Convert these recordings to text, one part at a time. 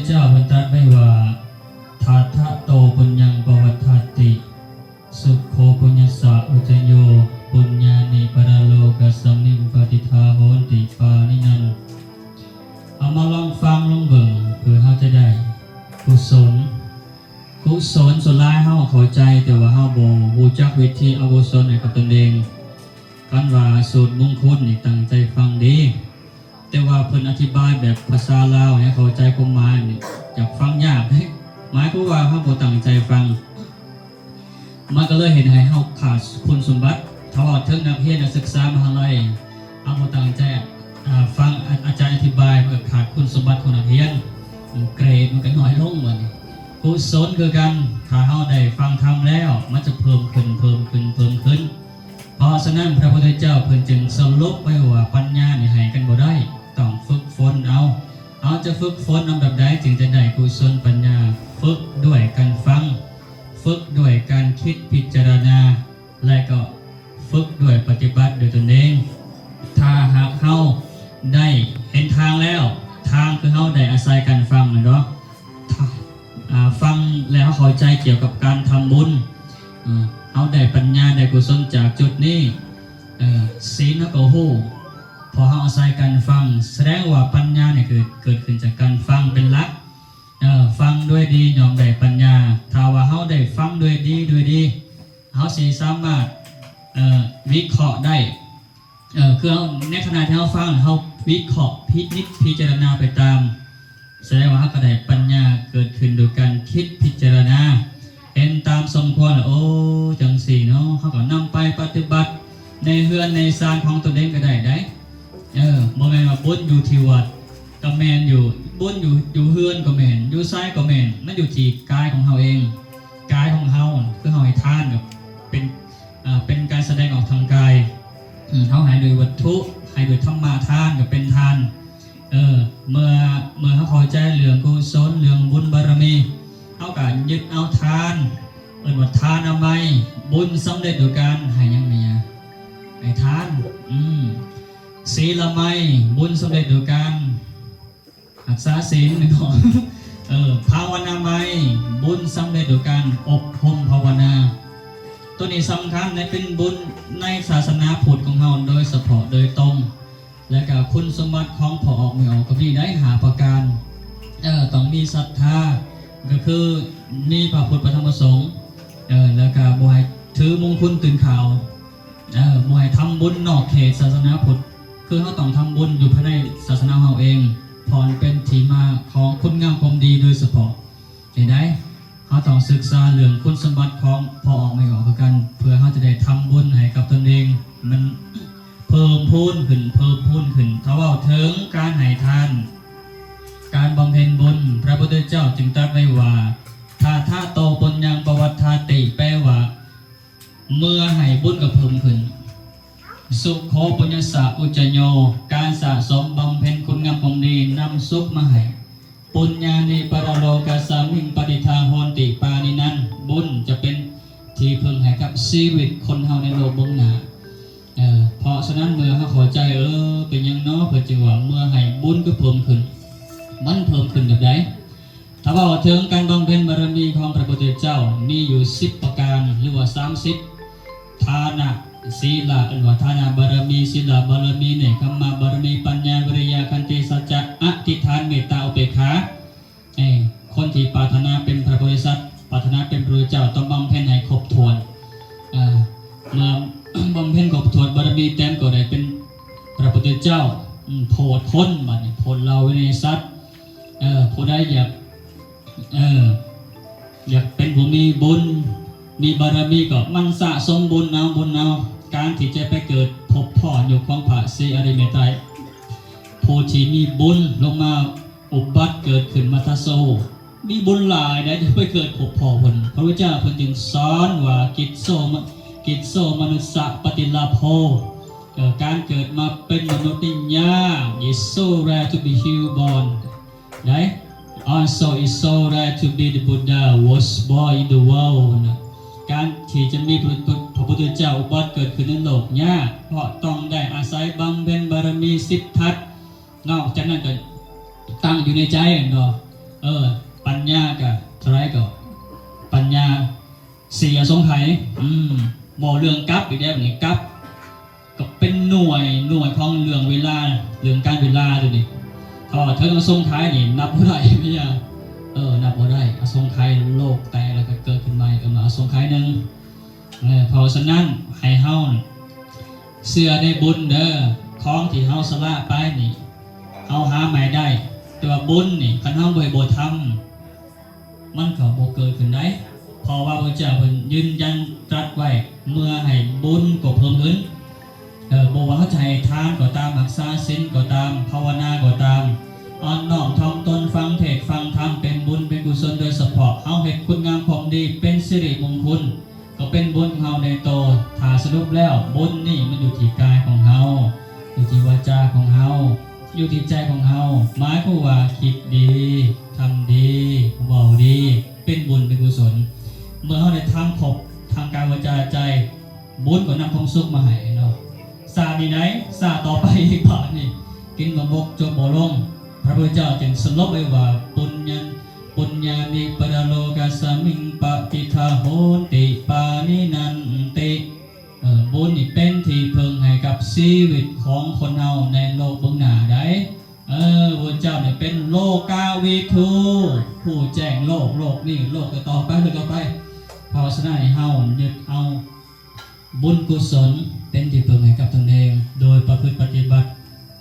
เจ้าบรรทัดไว้ว่าทาทะโตปุญญังปวัฏฏาติสุขโขปุญญสะอุจโยปุญญานิปรโลกัสสมิงปฏิทาโหติปานินันเอามาลองฟังลองเบิ่งเพื่อเขาจะได้กุศลส่วนร้ายเขาเข้าใจแต่ว่าเขาบ่รู้จักวิธีเอากุศลให้กับตนเองกันว่าสูตรมงคลนี่ตั้งใจฟังดีแต่ว่าเพิ่นอธิบายแบบภาษาลาวให้เข้าใจความหมายนี่จะฟังยากหมายความว่าเขาบ่ตั้งใจฟังมันก็เลยเห็นให้เขาขาดคุณสมบัติถ้าว่าถึงนักเรียนนักศึกษามหาลัยเอาบ่ตั้งใจฟังอาจารย์อธิบายมันก็ขาดคุณสมบัติของนักเรียนเกรดมันก็น้อยลงว่านี่กุศลคือกันถ้าเฮาได้ฟังธรรมแล้วมันจะเพิ่มขึ้นเพราะฉะนั้นพระพุทธเจ้าเพิ่นจึงสรุปไว้ว่าปัญญานี่ให้กันบ่ได้ต้องฝึกฝนเอาจะฝึกฝนนำแบบใดจึงจะได้กุศลปัญญาฝึกด้วยการฟังฝึกด้วยการคิดพิจารณาและก็ฝึกด้วยปฏิบัติโดยตนเองถ้าหากเฮาได้เห็นทางแล้วทางคือเฮาได้อาศัยการฟังเนาะฟังแล้วเข้าใจเกี่ยวกับการทำบุญเอาได้ปัญญาได้กุศลจากจุดนี้ศีลก็ฮู้พอเฮาอาศัยการฟังแสดงว่าปัญญาเนี่ยคือเกิดขึ้นจากการฟังเป็นหลักฟังด้วยดียอมได้ปัญญาถ้าว่าเฮาได้ฟังด้วยดีเฮาสิสามารถวิเคราะห์ได้คือในขณะที่เฮาฟังเฮาวิเคราะห์พิจารณาไปตามแสดงว่าเฮาก็ได้ปัญญาเกิดขึ้นโดยการคิดพิจารณาเห็นตามสมควรโอ้จังสี่เนาะเฮาก็นำไปปฏิบัติในเฮือนในศาลของตนเองก็ได้บ่แม่นว่าบุญอยู่ที่วัดก็แม่นอยู่บุญอยู่เฮือนก็แม่นอยู่ไสก็แม่นมันอยู่ที่กายของเฮาเองกายของเฮาคือเฮาให้ทานก็เป็นการแสดงออกทางกายเฮาให้โดยวัตถุให้โดยธรรมะทานก็เป็นทานเมื่อเขาเข้าใจเรื่องกุศลเรื่องบุญบารมีเขาก็ยึดเอาทานเป็นว่าทานเอาไว้บุญสำเร็จโดยการให้ยังไงให้ทานศีลไมบุญสำเร็จโดยการรักษาศีลเนาะภาวนาไมบุญสำเร็จโดยการอบรมภาวนาตัวนี้สำคัญในเป็นบุญในศาสนาพุทธของเราโดยเฉพาะโดยตรงและก็คุณสมบัติของพอออกไม่ออกก็มีได้หาประการต้องมีศรัทธาก็คือมีพระพุทธพระธรรมพระสงฆ์แล้วก็บ่ให้ถือมงคลตื่นข่าวบ่ให้ทำบุญนอกเขตศาสนาพุทธคือเขาต้องทำบุญอยู่ภายในศาสนาเราเองพรเป็นที่มาของคุณงามความดีโดยเฉพาะเห็นไหมเขาต้องศึกษาเรื่องคุณสมบัติของพอออกไม่ออกกันเพื่อเขาจะได้ทำบุญให้กับตนเองมันเพิ่มพูนขึ้นถ้าว่าถึงการให้ทานการบำเพ็ญบุญพระพุทธเจ้าจึงตรัสไว้ว่าทาโตปุญญังปวัฏฏาติแปลว่าเมื่อให้บุญก็เพิ่มขึ้นสุขโขปุญญสะอุจโยการสะสมบำเพ็ญคุณงามความดีนำสุขมาให้ปุญญานิปรโลกัสสมิงปฏิทาโหติปานินันบุญจะเป็นที่พึ่งให้กับชีวิตคนเฮาในโลกเบื้องหน้าเพราะฉะนั้นเมื่อเขาขอใจเป็นยังเนาะเพื่อจะว่าเมื่อให้บุญก็เพิ่มขึ้นมันเพิ่มขึ้นแบบใดถ้าว่าถึงการบำเพ็ญบารมีของพระพุทธเจ้ามีอยู่10ประการหรือว่า30ทานะศีลหรือว่าทานะบารมีศีลบารมีเนี่ยคัมมาบารมีปัญญาวิริยะขันติสัจจะอธิษฐานเมตตาอุเบกขาคนที่ปรารถนาเป็นพระโพธิสัตว์ปรารถนาเป็นพระพุทธเจ้าต้องบำเพ็ญให้ครบถ้วนเมื่อบำเพ็ญครบถ้วนบารมีเต็มก็ได้เป็นพระพุทธเจ้าโพธิคนบัดนี้โพธิเราในสัตว์ผู้ใดอยากเป็นผู้มีบุญมีบารมีก็มันสะสมบุญเอาการที่จะไปเกิดพบพ่ออยู่ของพระศรีอริยเมตไตรผู้ที่มีบุญลงมาอุบัติเกิดขึ้นมาทัสโซมีบุญหลายได้จะไปเกิดพบพ่อเพิ่นพระพุทธเจ้าเพิ่นจึงสอนว่ากิจโสมนุสสะปฏิลาโภการเกิดมาเป็นมนุษย์นี่ยาก is so rare to be human right also is so rare to be the Buddha was born in the world การที่จะมีพระพุทธเจ้าอุบัติเกิดขึ้นในโลกยากเพราะต้องได้อาศัยบำเพ็ญบารมี10 ทัศนอกจากนั้นก็ตั้งอยู่ในใจเนาะ ปัญญากับเท่าไรก็ปัญญาเสียสงไขบ่เรื่องกับอีกแล้วนี่กับก็เป็นหน่วยของเรื่องเวลาเรื่องการเวลาตัวนี้ถ้าเธอมาสงไขนี่นับบ่ได้พี่อ่ะนับบ่ได้อสงไขโลกแต่แล้วก็เกิดขึ้นใหม่มาอสงไขนึงเพราะฉะนั้นให้เฮาเชื่อในบุญเด้อของที่เฮาสละไปนี่เฮาหาใหม่ได้แต่ว่าบุญนี่คันเฮาบ่ทำมันก็บ่เกิดขึ้นได้เพราะว่าพระเจ้าเพิ่นยืนยันตรัสไว้เมื่อให้บุญก็เพิ่มขึ้นบ่ว่าเขาจะให้ทานก็ตามรักษาศีลก็ตามภาวนาก็ตามอ่อนน้อมถ่อมตนฟังเทศน์ฟังธรรมเป็นบุญเป็นกุศลโดยเฉพาะเฮาเฮ็ดคุณงามความดีเป็นสิริมงคลก็เป็นบุญของเฮาในโตถ้าสรุปแล้วบุญนี่มันอยู่ที่กายของเฮาอยู่ที่วาจาของเฮาอยู่ที่ใจของเฮาหมายความว่าคิดดีทำดีเว้าดีเป็นบุญเป็นกุศลเมื่อเฮาได้ทำครบทางกายวาจาใจบุญก็นำความสุขมาให้เนาะซาดีไหนซาต่อไปอีกบาทนี่กินบะบกจบบ่ลงพระพุทธเจ้าจึงสรุปไว้ว่าปุญญานิปรโลกัสสมิงปฏิทาโหติปานินันติบุญนี่เป็นที่พึ่งให้กับชีวิตของคนเฮาในโลกเบื้องหน้าได้พระพุทธเจ้าเนี่ยเป็นโลกาวิทูผู้แจ้งโลกนี่โลกต่อไปเพราะฉะนั้นให้เฮายึดเอาบุญกุศลเป็นที่พึ่งให้กับตนเองโดยประพฤติปฏิบัติ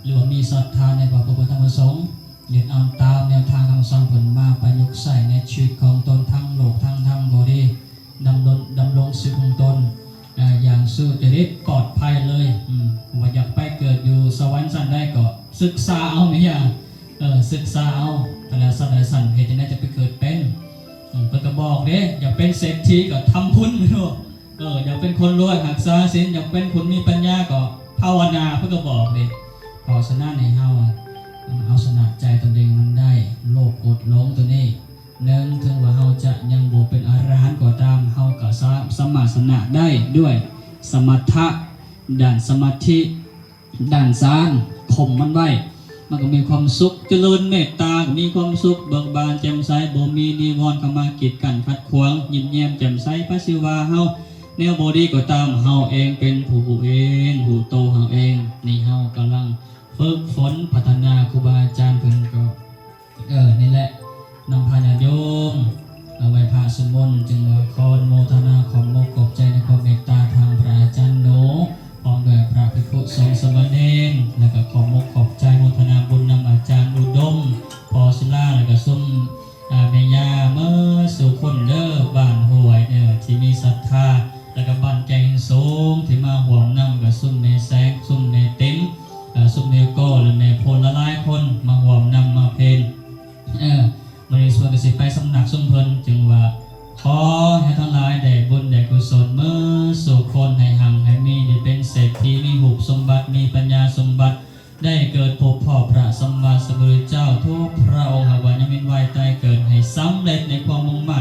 หรือว่ามีศรัทธาในพระพุทธธรรมประสงค์ยึดเอาตามแนวทางคำสอนผลมาประยุกต์ใส่ในชีวิตของตนทั้งโลกทั้งธรรมบดีดำรงชีวิตของตนอย่างสุจริตปลอดภัยเลยว่าอยากไปเกิดอยู่สวรรค์สันได้ก็ศึกษาเอาไม่ยากศึกษาเอาแต่ละสัตว์ละสันเหตุนั้นจะไปเกิดเป็นเปิดกระบอกเด้อยากเป็นเศรษฐีก็ทำพุ้นเนาะอยากเป็นคนรวยหักษาศีลอยากเป็นคนมีปัญญาก็ภาวนาเพื่อกระบอกเลยพอชนะในเฮาเอาชนะใจตนเองมันได้โลภอดหลงตัวนี้เนื่องถึงว่าเฮาจะยังบ่เป็นอรหันต์ก็ตามเฮาก็สามารถชนะได้ด้วยสมถะด้านสมาธิด้านฌานข่มมันไว้มันก็มีความสุขเจริญเมตตามีความสุขเบิกบานแจ่มใสบ่มีนิวรณ์เข้ามากีดกันขัดขวางยิ้มแย้มแจ่มใสพระศิวาเฮาแนวบอดีก็ตามเฮาเองเป็นผู้โตเฮาเองนี่เฮากำลังฝึกฝนพัฒนาครูบาอาจารย์เพิ่นก็นี่แหละนำพาญาติโยมเอาไว้พระสมมติจึงว่าขออนุโมทนาขอบมกขอบใจในความเมตตาทางพระอาจารย์โนพร้อมด้วยพระภิกษุสงฆ์สมณเณรแล้วก็ขอบมกขอบใจโมทนาบุญนำอาจารย์อุดมพอศิลาแล้วก็ซุ้มเมยาเมื่อสุคนเด้อบ้านห้วยที่มีศรัทธาแล้วก็บ้านแกงสูงที่มาห่วงนำกับซุ่มในแสงซุ่มในเต็มซุ่มในโก้หรือในโพลละลายคนมาห่วงนำมาเพลมันในส่วนกสิไปสำนักซุ่มเพลินจึงว่าขอให้ทั้งหลายได้บุญได้กุศลเมื่อสุคนให้หังให้มีได้เป็นเศรษฐีมีหุบสมบัติมีปัญญาสมบัติได้เกิดพบพ่อพระสัมมาสัมพุทธเจ้าทุกพระองค์หาวันยังมีไว้ใต้เกิดให้สำเร็จในความมุ่งมั่น